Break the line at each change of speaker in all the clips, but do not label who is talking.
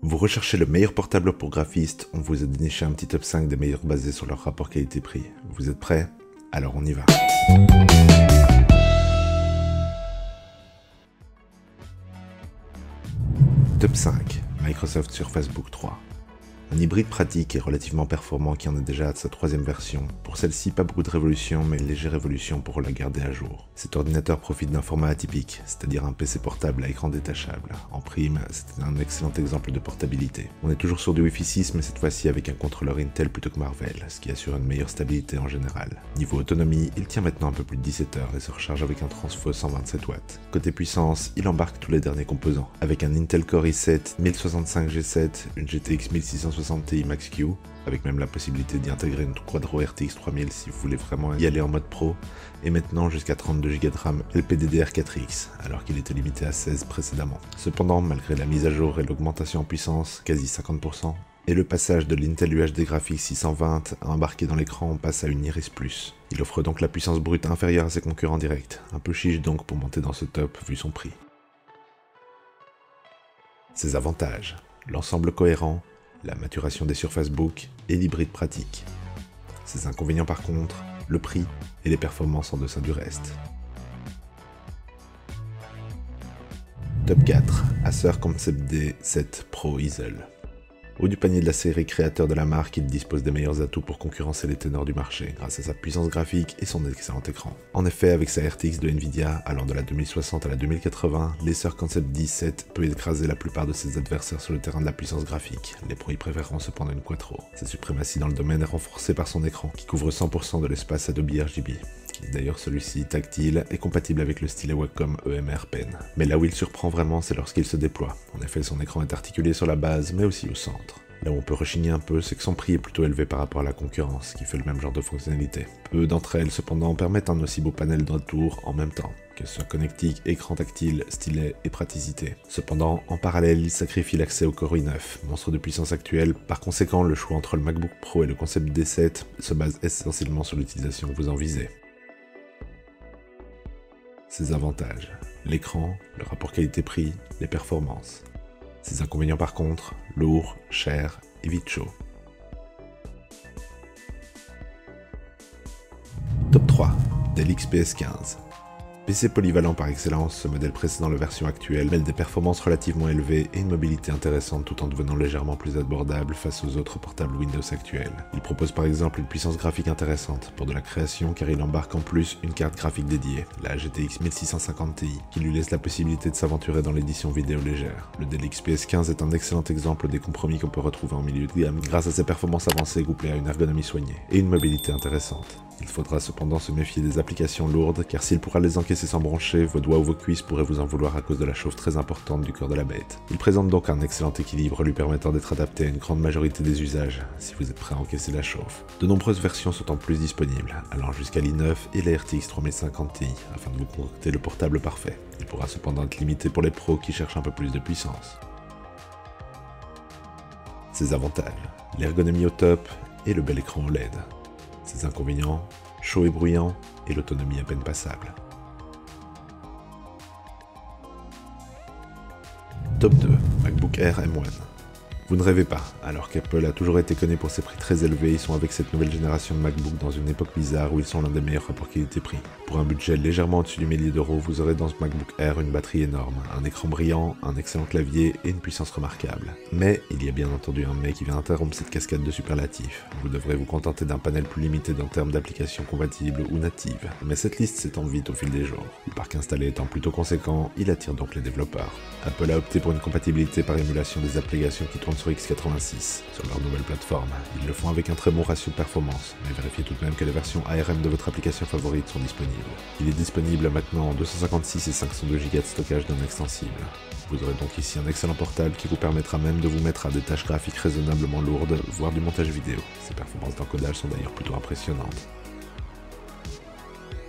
Vous recherchez le meilleur portable pour graphistes, on vous a déniché un petit top 5 des meilleurs basés sur leur rapport qualité-prix. Vous êtes prêts? Alors on y va. Top 5, Microsoft Surface Book 3. Un hybride pratique et relativement performant qui en est déjà à sa troisième version. Pour celle-ci, pas beaucoup de révolution, mais une légère évolution pour la garder à jour. Cet ordinateur profite d'un format atypique, c'est-à-dire un PC portable à écran détachable. En prime, c'est un excellent exemple de portabilité. On est toujours sur du Wi-Fi 6, mais cette fois-ci avec un contrôleur Intel plutôt que Marvell, ce qui assure une meilleure stabilité en général. Niveau autonomie, il tient maintenant un peu plus de 17 heures et se recharge avec un transfo 127 watts. Côté puissance, il embarque tous les derniers composants. Avec un Intel Core i7 1065G7, une GTX 1660 Ti Max-Q, avec même la possibilité d'y intégrer une Quadro RTX 3000 si vous voulez vraiment y aller en mode pro, et maintenant jusqu'à 32 Go de RAM LPDDR4X, alors qu'il était limité à 16 précédemment. Cependant, malgré la mise à jour et l'augmentation en puissance, quasi 50%, et le passage de l'Intel UHD Graphics 620 à embarquer dans l'écran, on passe à une Iris Plus. Il offre donc la puissance brute inférieure à ses concurrents directs, un peu chiche donc pour monter dans ce top vu son prix. Ses avantages, l'ensemble cohérent, la maturation des Surface Book et l'hybride pratique. Ses inconvénients par contre, le prix et les performances en deçà du reste. Top 4, Acer Concept D7 Pro Easel. Haut du panier de la série créateur de la marque, il dispose des meilleurs atouts pour concurrencer les ténors du marché, grâce à sa puissance graphique et son excellent écran. En effet, avec sa RTX de Nvidia, allant de la 2060 à la 2080, l'Acer Concept D7 peut écraser la plupart de ses adversaires sur le terrain de la puissance graphique, les pros y préférant cependant une Quattro. Sa suprématie dans le domaine est renforcée par son écran, qui couvre 100% de l'espace Adobe RGB. D'ailleurs, celui-ci, tactile, est compatible avec le stylet Wacom EMR Pen. Mais là où il surprend vraiment, c'est lorsqu'il se déploie. En effet, son écran est articulé sur la base, mais aussi au centre. Là où on peut rechigner un peu, c'est que son prix est plutôt élevé par rapport à la concurrence, qui fait le même genre de fonctionnalité. Peu d'entre elles, cependant, permettent un aussi beau panel de retour en même temps, que ce soit connectique, écran tactile, stylet et praticité. Cependant, en parallèle, il sacrifie l'accès au Core i9, monstre de puissance actuelle. Par conséquent, le choix entre le MacBook Pro et le Concept D7 se base essentiellement sur l'utilisation que vous en visez. Ses avantages, l'écran, le rapport qualité-prix, les performances. Ses inconvénients par contre, lourd, cher et vite chaud. Top 3, Dell XPS 15. PC polyvalent par excellence, ce modèle précédant la version actuelle mêle des performances relativement élevées et une mobilité intéressante tout en devenant légèrement plus abordable face aux autres portables Windows actuels. Il propose par exemple une puissance graphique intéressante pour de la création car il embarque en plus une carte graphique dédiée, la GTX 1650 Ti, qui lui laisse la possibilité de s'aventurer dans l'édition vidéo légère. Le Dell XPS 15 est un excellent exemple des compromis qu'on peut retrouver en milieu de gamme grâce à ses performances avancées couplées à une ergonomie soignée et une mobilité intéressante. Il faudra cependant se méfier des applications lourdes car s'il pourra les encaisser sans brancher, vos doigts ou vos cuisses pourraient vous en vouloir à cause de la chauffe très importante du corps de la bête. Il présente donc un excellent équilibre lui permettant d'être adapté à une grande majorité des usages, si vous êtes prêt à encaisser la chauffe. De nombreuses versions sont en plus disponibles, allant jusqu'à l'i9 et la RTX 3050 Ti, afin de vous concocter le portable parfait. Il pourra cependant être limité pour les pros qui cherchent un peu plus de puissance. Ses avantages, l'ergonomie au top et le bel écran OLED. Ses inconvénients, chaud et bruyant et l'autonomie à peine passable. Top 2, MacBook Air M1. Vous ne rêvez pas, alors qu'Apple a toujours été connu pour ses prix très élevés, ils sont avec cette nouvelle génération de MacBook dans une époque bizarre où ils sont l'un des meilleurs rapports qualité-prix. Pour un budget légèrement au-dessus du millier d'euros, vous aurez dans ce MacBook Air une batterie énorme, un écran brillant, un excellent clavier et une puissance remarquable. Mais il y a bien entendu un mais qui vient interrompre cette cascade de superlatifs. Vous devrez vous contenter d'un panel plus limité en termes d'applications compatibles ou natives. Mais cette liste s'étend vite au fil des jours. Le parc installé étant plutôt conséquent, il attire donc les développeurs. Apple a opté pour une compatibilité par émulation des applications qui tournent sur x86, sur leur nouvelle plateforme. Ils le font avec un très bon ratio de performance, mais vérifiez tout de même que les versions ARM de votre application favorite sont disponibles. Il est disponible maintenant en 256 et 512 Go de stockage non extensible. Vous aurez donc ici un excellent portable qui vous permettra même de vous mettre à des tâches graphiques raisonnablement lourdes, voire du montage vidéo. Ses performances d'encodage sont d'ailleurs plutôt impressionnantes.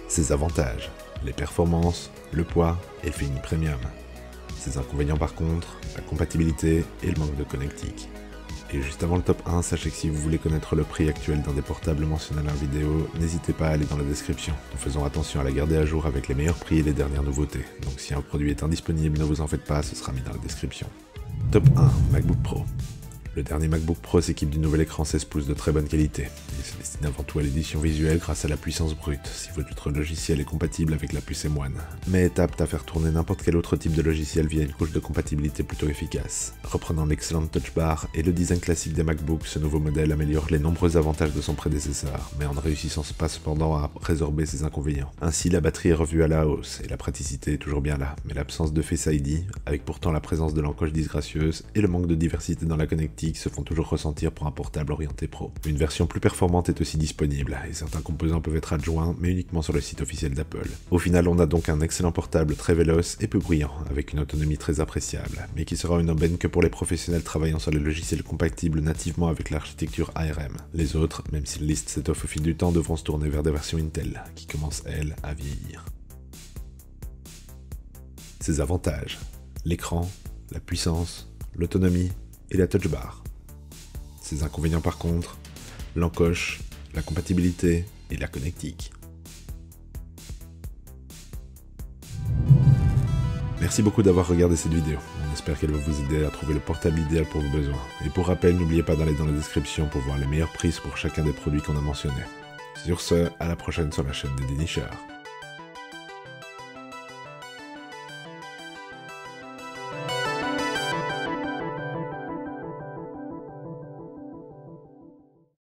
Ses avantages, les performances, le poids et le fini premium. Ses inconvénients par contre, la compatibilité et le manque de connectique. Et juste avant le top 1, sachez que si vous voulez connaître le prix actuel d'un des portables mentionnés dans la vidéo, n'hésitez pas à aller dans la description. Nous faisons attention à la garder à jour avec les meilleurs prix et les dernières nouveautés. Donc si un produit est indisponible, ne vous en faites pas, ce sera mis dans la description. Top 1, MacBook Pro. Le dernier MacBook Pro s'équipe du nouvel écran 16 pouces de très bonne qualité. Il se destine avant tout à l'édition visuelle grâce à la puissance brute, si votre logiciel est compatible avec la puce M1, mais est apte à faire tourner n'importe quel autre type de logiciel via une couche de compatibilité plutôt efficace. Reprenant l'excellente Touch Bar et le design classique des MacBooks, ce nouveau modèle améliore les nombreux avantages de son prédécesseur, mais en ne réussissant pas cependant à résorber ses inconvénients. Ainsi, la batterie est revue à la hausse, et la praticité est toujours bien là, mais l'absence de Face ID, avec pourtant la présence de l'encoche disgracieuse et le manque de diversité dans la connectique se font toujours ressentir pour un portable orienté pro. Une version plus performante est aussi disponible, et certains composants peuvent être adjoints, mais uniquement sur le site officiel d'Apple. Au final, on a donc un excellent portable très véloce et peu bruyant, avec une autonomie très appréciable, mais qui sera une aubaine que pour les professionnels travaillant sur les logiciels compatibles nativement avec l'architecture ARM. Les autres, même si la liste s'étoffe au fil du temps, devront se tourner vers des versions Intel, qui commencent, elles, à vieillir. Ses avantages: l'écran, la puissance, l'autonomie et la touch bar. Ses inconvénients par contre: l'encoche, la compatibilité et la connectique. Merci beaucoup d'avoir regardé cette vidéo, on espère qu'elle va vous aider à trouver le portable idéal pour vos besoins. Et pour rappel, n'oubliez pas d'aller dans la description pour voir les meilleurs prix pour chacun des produits qu'on a mentionnés. Sur ce, à la prochaine sur la chaîne des Dénicheurs.